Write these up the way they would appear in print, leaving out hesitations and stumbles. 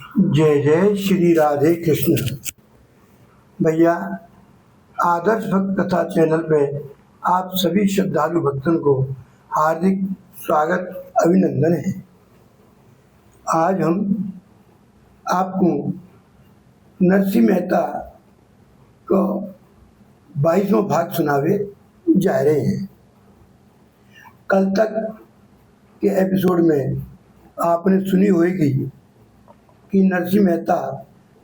जय जय श्री राधे कृष्ण। भैया, आदर्श भक्त कथा चैनल पे आप सभी श्रद्धालु भक्तों को हार्दिक स्वागत अभिनंदन है। आज हम आपको नरसिंह मेहता को 22वां भाग सुनावे जा रहे हैं। कल तक के एपिसोड में आपने सुनी होगी कि नरसिंह मेहता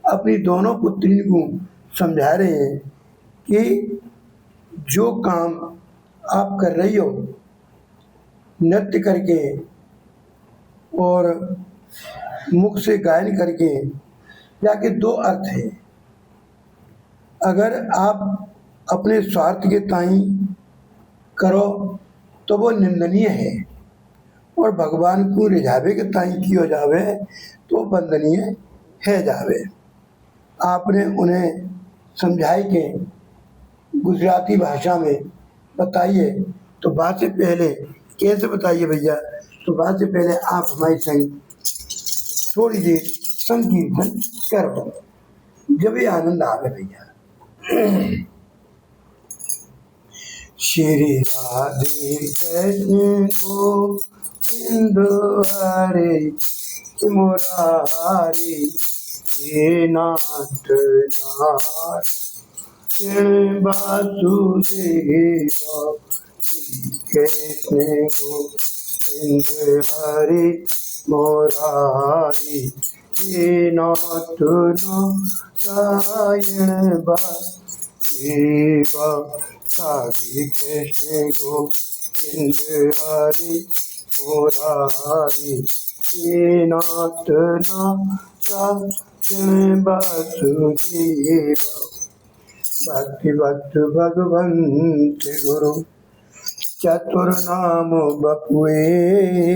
अपनी दोनों पुत्री को समझा रहे हैं कि जो काम आप कर रही हो नृत्य करके और मुख से गायन करके, जाके दो अर्थ है। अगर आप अपने स्वार्थ के ताई करो तो वो निंदनीय है, और भगवान को रिझावे के ताई कियो जावे तो वंदनीय है जावे। आपने उन्हें समझाए के गुजराती भाषा में बताइए। तो बात से पहले कैसे बताइए भैया? तो बात से पहले आप हमारे संग थोड़ी देर संकीर्तन करो, जब ये आनंद आवे भैया। श्री राधे कृष्ण गोविंद हरे मुरारी, हे नाथ नारायण वासुदेव, श्री कृष्ण गोविंद हरे मुरारी, हे नाथ नारायण वासुदेव, श्री कृष्ण गोविंद हरे मुरारी, हे नाथ नारायण वासुदेव। भक्ति भक्त भगवंत गुरु चतुर्नाम बपुए,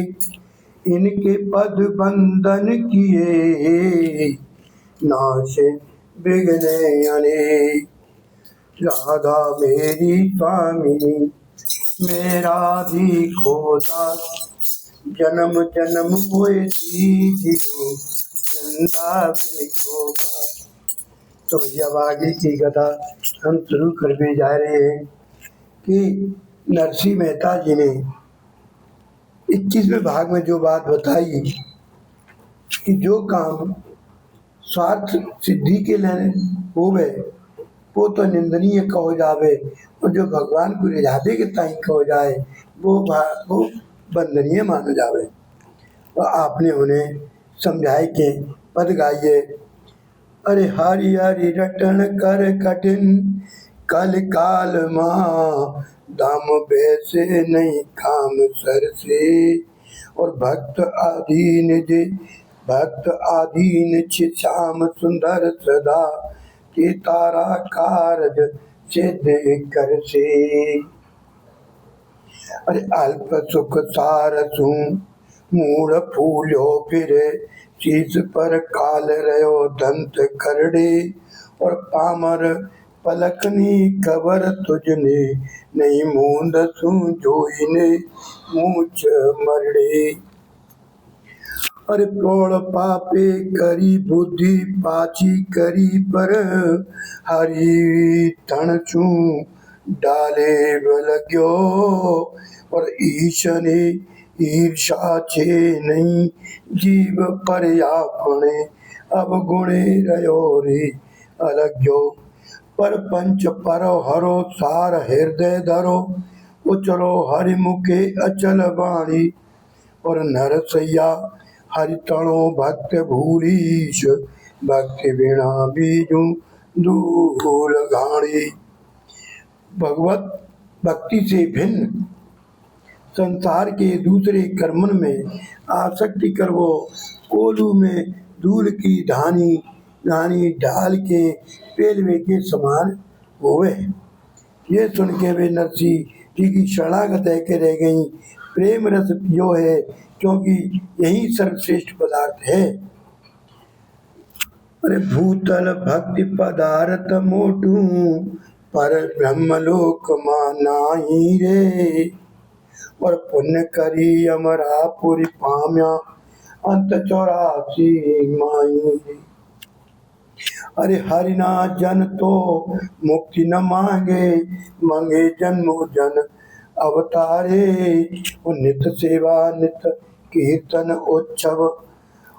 इनके पद बंदन किए, नाशे विघ्न अनेक। राधा मेरी स्वामिनी, मेरा भी खोदा, जन्म जन्म हुए दीजियो, वृंदावन को बात। तो भैया आगे की कथा हम शुरू करने जा रहे हैं कि नरसिंह मेहता जी ने 21वें भाग में जो बात बताई कि जो काम स्वार्थ सिद्धि के लिए होवे वो तो निंदनीय कहो जावे, और जो भगवान को रिझावे के ताई कहो जाए वो वंदनीय मानो जावे। तो आपने उन्हें समझाए के पद गाइए। अरे हरि हरि रटन कर कठिन, कल काल माँ दाम बैसे नहीं काम सर से, और भक्त आधीन श्याम सुंदर सदा, के तारा कारज सिद्ध कर से। अरे अल्प सुख सारसू, मूड़ फूलो फिरे, शीश पर काल रहो दंत करड़े, और पामर पलकनी कबर तुझने, नहीं मूंद सू जोइने मूछ मरड़े। अरे प्रौढ़ पापे करी बुद्धि, पाची करी पर हरि तण चू डाले बलग्यो, और ईशने ईर्षा छे नहीं जीव पर आपने, अब गुणे रयो रे अलग्यो। पर पंच परो हरो सार हृदय धरो, उचरो हरि मुखे अचल वाणी, और नरसैया हरि तणो भक्त भूरीश, भक्ति बिना बीजू दूल घाणी। भगवत भक्ति से भिन्न संसार के दूसरे कर्मन में आसक्ति कर वो कोलू में धूल की धानी डाल के पेलवे के समान होवे। ये सुन के वे नरसिंह जी की शरणागत है के रह गई। प्रेम रस पियो है, क्योंकि यही सर्वश्रेष्ठ पदार्थ है। अरे भूतल भक्ति पदार्थ मोटू, पर ब्रह्मलोक मानाही रे, और पुण्य करी अमरापुरी पाम्या, अंत 84 माई। अरे हरिना जन तो मुक्ति न मांगे, मांगे जन्मो जन अवतारे। और नित सेवा नित कीर्तन उत्सव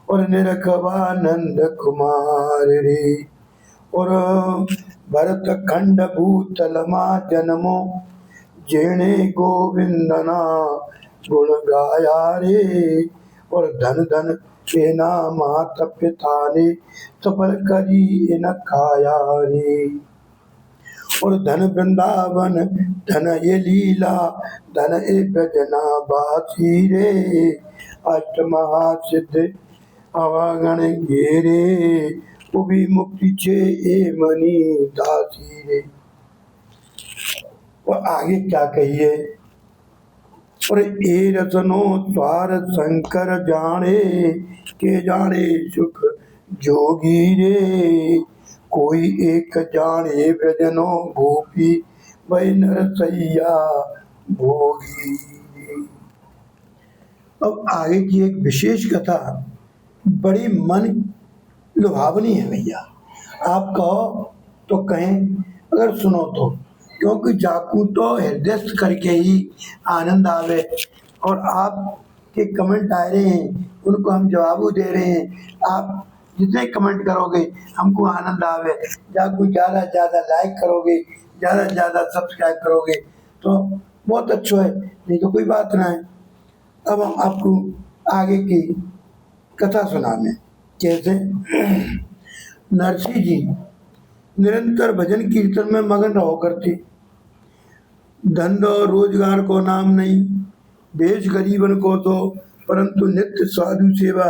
और निरखवानंद कुमार रे। और भरत खंड भूतल मा जन्मो, जेणे गोविंदना गुण गाया रे। और धन धन सेना माता पिता ने सफल करी इन खाया रे। और धन वृंदावन धन ये लीला, धन ए ब्रजना बासी रे। अष्ट महासिद्ध अवागण घेरे, उभी मुक्ति छे ए मनी दासी रे। और आगे क्या कहिए, और ए रतनो द्वार शंकर जाने, के जाने सुख जोगी रे। कोई एक जाने ब्रजनो गोपी, वही नरसैया भोगी रे। अब आगे की एक विशेष कथा बड़ी मन लुभावनी है भैया। आप कहो तो कहें, अगर सुनो तो, क्योंकि जाकू तो हृदयस्थ करके ही आनंद आवे। और आप के कमेंट आ रहे हैं, उनको हम जवाब दे रहे हैं। आप जितने कमेंट करोगे हमको आनंद आवे। जाकू ज़्यादा से ज़्यादा लाइक करोगे, ज़्यादा से ज़्यादा सब्सक्राइब करोगे तो बहुत अच्छा है, नहीं तो कोई बात ना है। अब हम आपको आगे की कथा सुनाने कैसे। नरसिंह जी निरंतर भजन कीर्तन में मगन रहो करते। धंधा और रोजगार को नाम नहीं, बेच गरीबन को तो, परंतु नित्य साधु सेवा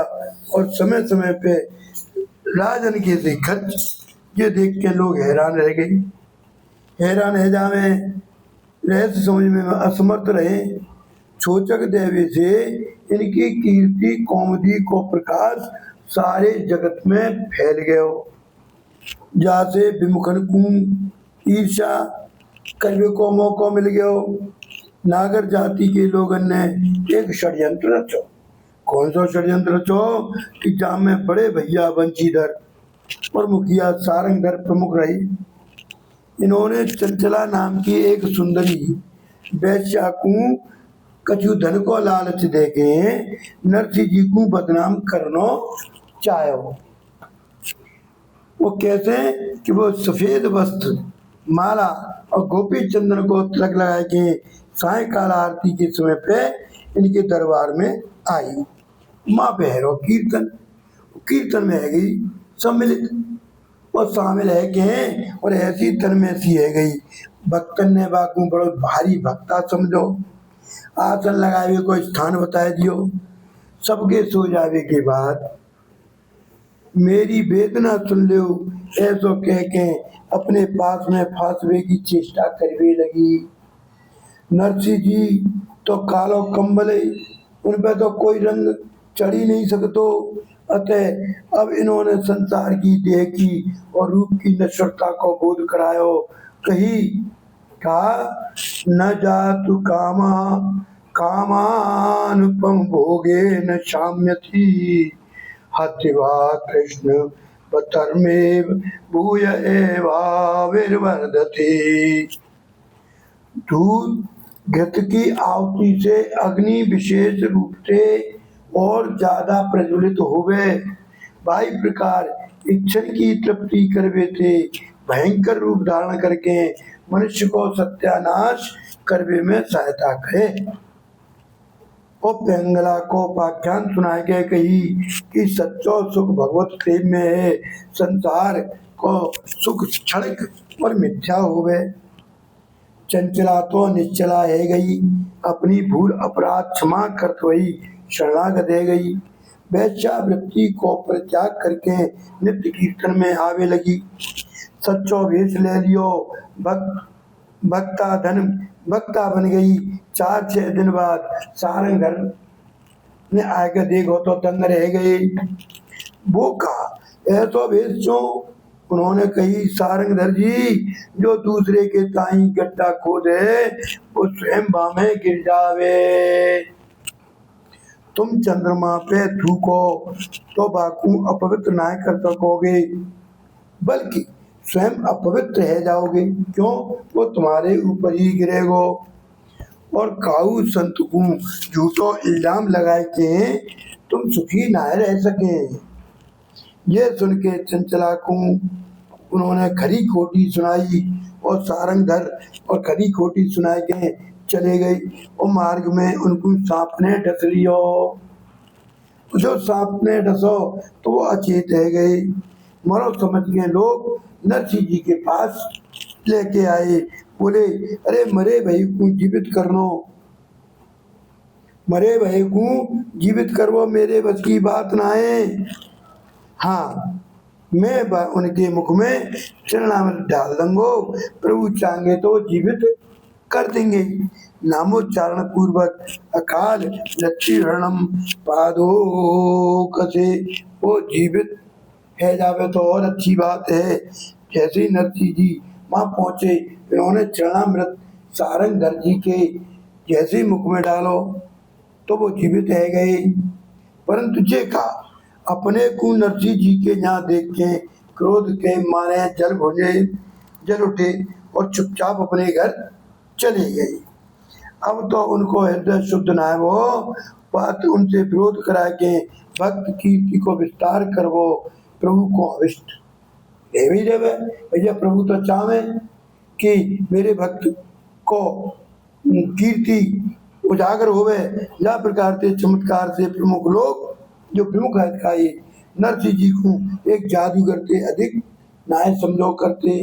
और समय समय पे राजन के से खर्च, ये देख के लोग हैरान रह गए। हैरान है जावे, रहस्य समझ में असमर्थ रहे। छोचक देवी से इनकी कीर्ति कौमुदी को प्रकाश सारे जगत में फैल गयो। जासे विमुखन को ईर्षा करने को मौका मिल गयो। नागर जाति के लोगों ने एक षड्यंत्र रचो। कौन सा षड्यंत्र रचो कि जहाँ में बड़े भैया बंशीधर और मुखिया सारंगधर प्रमुख रही। इन्होंने चंचला नाम की एक सुंदरी वैश्या को कछु धन को लालच देके नरसिंह जी को बदनाम करनो चाहो। वो कहते हैं कि वो सफेद वस्त्र, माला और गोपी चंदन को तिलक लगा के सायकाल आरती के समय पे इनके दरबार में आई। माँ बहरो कीर्तन में है गई सम्मिलित और शामिल है के, और ऐसी तन में सी है गई। भक्तन ने बाकू बड़ो भारी भक्ता समझो। आसन लगावे को स्थान बता दियो। सबके सो जावे के बाद मेरी वेदना सुन लो, ऐसो कह के अपने पास में फांसवे की चेष्टा करने लगी। नरसिंह जी तो कालो कंबले, उन पर तो कोई रंग चढ़ ही नहीं सकतो। अतः अब इन्होंने संसार की देह की और रूप की नश्वरता को बोध करायो। कही कहा, न जातु कामानुपम भोगे न शाम्यति, हत्वा कृष्ण बतर्मेव भूय एवाविर्वर्धते। दूध घृत की आहुति से अग्नि विशेष रूप से और ज्यादा प्रज्वलित होवे। भाई प्रकार इच्छन की तृप्ति करवे थे, भयंकर रूप धारण करके मनुष्य को सत्यानाश करवे में सहायता करे। और पिंगला को पाख्यान सुनाए गए कही कि सच्चो सुख भगवत प्रेम में है। संसार को सुख क्षणिक और मिथ्या होवे। चंचला तो निश्चला है गई, अपनी भूल अपराध क्षमा करत वही शरणागत है गई। वैश्यावृत्ति को परित्याग करके नित्य कीर्तन में आवे लगी। सच्चो वेश ले लियो, भक्ता बन गई। 4-6 दिन बाद सारंगधर ने आकर देखो तो दंग रह गए। वो कहा ऐसो वेश क्यों? उन्होंने कही, सारंगधर जी जो दूसरे के ताई गड्ढा खोदे वो स्वयं बामे गिर जावे। तुम चंद्रमा पे थूको तो बाकू अपवित्र ना कर सकोगे, बल्कि स्वयं अपवित्र रह जाओगे। क्यों? वो तुम्हारे ऊपर ही गिरेगो। और काऊ संत को झूठो इल्जाम लगाए के तुम सुखी ना रह सके। ये सुन के चंचला को उन्होंने खरी खोटी सुनाई और सारंग धर और खरी खोटी सुनाए के चले गई। और मार्ग में उनको सांप ने डस लियो। जो सांप ने डसो तो वो अचेत रह गए। मरो समझ के लोग नरसिंह जी के पास लेके आए। बोले, अरे मरे भाई को जीवित करनो, मरे भाई को जीवित करवो, मेरे बस की बात ना है। हाँ, मैं उनके मुख में चरणामृत डाल दूंगो, प्रभु चाहेंगे तो जीवित कर देंगे। नामोच्चारण पूर्वक अकाल लक्ष्मीरणम पादो कसे, वो जीवित है जावे तो और अच्छी बात है। जैसे ही नरसिंह जी वहां पहुंचे, इन्होंने चरणामृत सारंग धर जी के जैसे ही मुख में डालो तो वो जीवित रह गए। परंतु जे का अपने को नरसिंह जी के यहाँ देख के क्रोध के मारे जल उठे और चुपचाप अपने घर चले गए। अब तो उनको हृदय शुद्ध ना है, वो बात उनसे विरोध करा के भक्त कीर्ति को विस्तार कर वो प्रभु को अविष्ट देवी देवे। भैया प्रभु तो चाहे कि मेरे भक्त को कीर्ति उजागर होवे, या प्रकार से चमत्कार से प्रमुख लोग जो प्रमुख है नरसिंह जी को एक जादूगर के अधिक नाय समझो करते।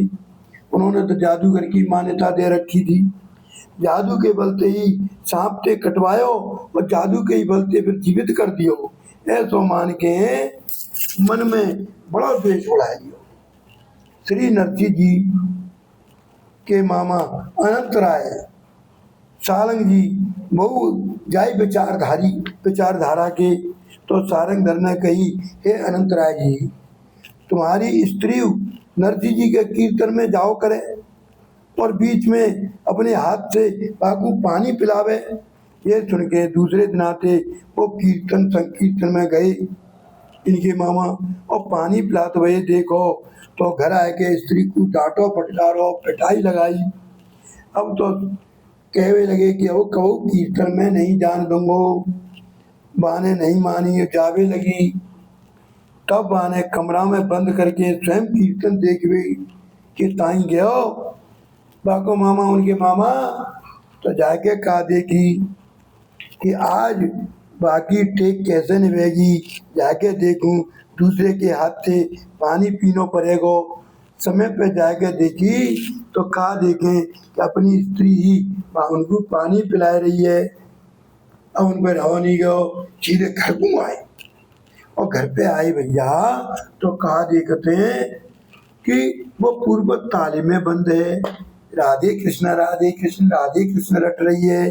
उन्होंने तो जादूगर की मान्यता दे रखी थी। जादू के बलते ही सांप से कटवायो और जादू के ही बलते फिर जीवित कर दियो, ऐसो मान के मन में बड़ा द्वेष उड़ा दियो। श्री नरसिंह जी के मामा अनंत राय सारंग जी बहु जाय विचारधारा के, तो सारंग धर ने कही, हे अनंत राय जी, तुम्हारी स्त्री नरसिंह जी के कीर्तन में जाओ करे और बीच में अपने हाथ से बाकू पानी पिलावे। ये सुन के दूसरे दिन आते वो कीर्तन संकीर्तन में गए इनके मामा और पानी पिलाते हुए देखो तो घर आए के स्त्री को डांटो फटकारो पिटाई लगाई। अब तो कहवे लगे कि वो कहो कीर्तन में नहीं जान दूंगो, बाने नहीं मानी, जावे लगी। तब बाने कमरा में बंद करके स्वयं कीर्तन देखवे कि ताई गयो बाको मामा उनके मामा, तो जाके कहा देखी कि आज बाकी टेक कैसे निभेगी। जाके देखूं दूसरे के हाथ से पानी पीनो पड़ेगो। समय पे जाके देखी तो कहा देखें कि अपनी स्त्री ही उनको पानी पिला रही है। अब उन पर रहो नहीं गयो, सीधे घर को आए और घर पे आए भैया तो कहा देखते हैं कि वो पूर्व ताली में बंद है, राधे कृष्ण राधे कृष्ण राधे कृष्ण रट रही है।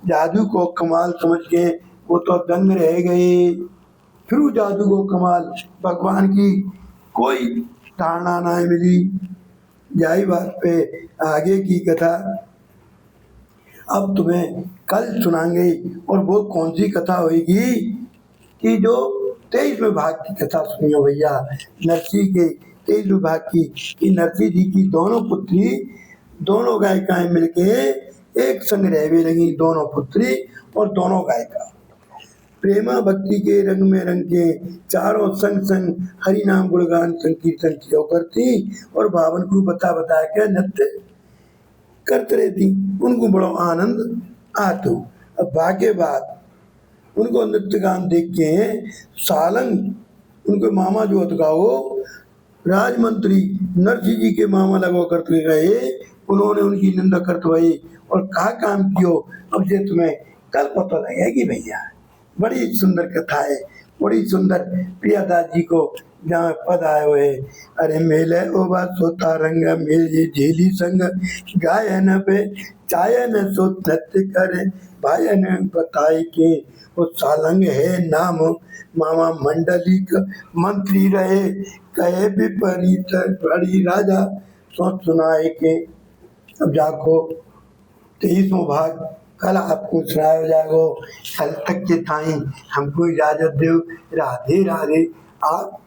जादू को कमाल समझ के वो तो दंग रह गए। फिर वो जादू को कमाल भगवान की कोई धारणा ना मिली। यही बात पे आगे की कथा अब तुम्हें कल सुनाएंगे। और वो कौन सी कथा होगी कि जो 23वें भाग की कथा सुनियो भैया, नरसिंह के 23वें भाग की, कि नरसिंह जी की दोनों पुत्री दोनों गायिकाएं मिलके एक संग रहने लगी, दोनों पुत्री और दोनों गायिका प्रेमा भक्ति के रंग में रंग के चारों संग संग हरि नाम गुणगान संकीर्तन किया करती और भावन को बता के नृत्य करते रहती। उनको बड़ो आनंद आतो। अब भाग्य बाद उनको नृत्य गान देख के सालंग उनके मामा जो होता वो राजमंत्री नरसिंह जी के मामा लगो करते गए। उन्होंने उनकी निंदा करते हुए और कहा काम कियो। अब जे तुम्हें कल पता लगेगी भैया। बड़ी सुंदर कथा है, बड़ी सुंदर। प्रियादास जी को जहाँ पद आए हुए, अरे मेले ओ बात सोता रंग मेरी झेली संग गायन पे चायन सो नृत्य करे भायन बताई के वो सालंग है नाम मामा मंडलिक मंत्री रहे कहे विपरीत बड़ी राजा सोच सुनाए के। अब जाको 23वां भाग कल आपको सुनाया जाएगा। कल तक के ताई हमको इजाजत दो। राधे राधे। आप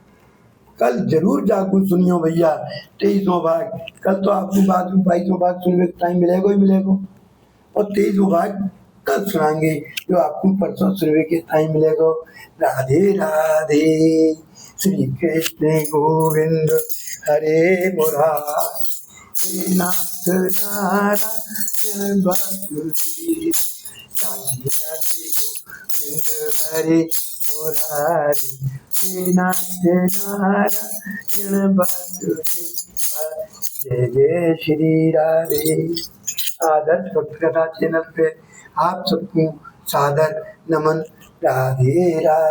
कल जरूर जागो सुनियो भैया 23वां भाग। कल तो आपको बाद में 22वां भाग सुनने का टाइम मिलेगा ही मिलेगा, और 23वां भाग कल सुनाएंगे जो आपको परसों सुनने के टाइम मिलेगा। राधे राधे। श्री कृष्ण गोविंद हरे मुरारी, नाथ नारायण वासुदेव। राधे राधे गोविंद हरे मुरारी, नाथ नारायण वासुदेव। जय जय श्री राधे। आदर्श भक्त कथा चैनल पे आप सबको सादर नमन। राधे राधे।